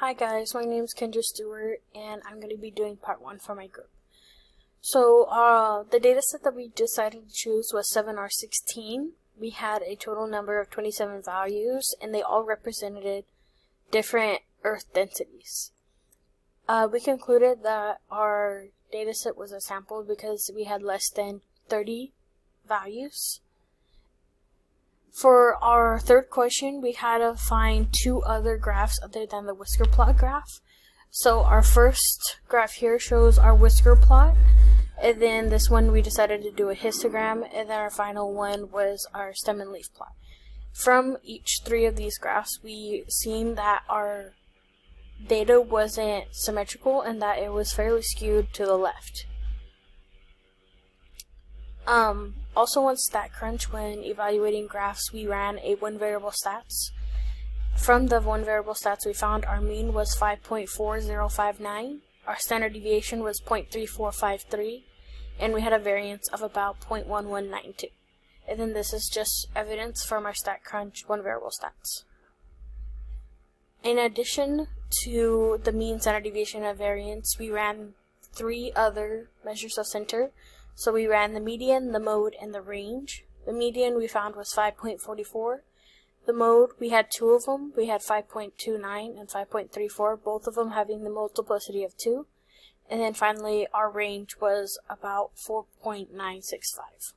Hi guys, my name is Kendra Stewart and I'm going to be doing part 1 for my group. So the data set that we decided to choose was 7R16. We had a total number of 27 values and they all represented different Earth densities. We concluded that our data set was a sample because we had less than 30 values. For our third question, we had to find two other graphs other than the whisker plot graph. So our first graph here shows our whisker plot, and then this one we decided to do a histogram, and then our final one was our stem and leaf plot. From each three of these graphs, we seen that our data wasn't symmetrical and that it was fairly skewed to the left. Also on StatCrunch, when evaluating graphs, we ran a one variable stats. From the one variable stats, we found our mean was 5.4059, our standard deviation was 0.3453, and we had a variance of about 0.1192. And then this is just evidence from our StatCrunch one variable stats. In addition to the mean, standard deviation, and variance, we ran three other measures of center. So we ran the median, the mode, and the range. The median we found was 5.44. The mode, we had two of them. We had 5.29 and 5.34, both of them having the multiplicity of 2. And then finally, our range was about 4.965.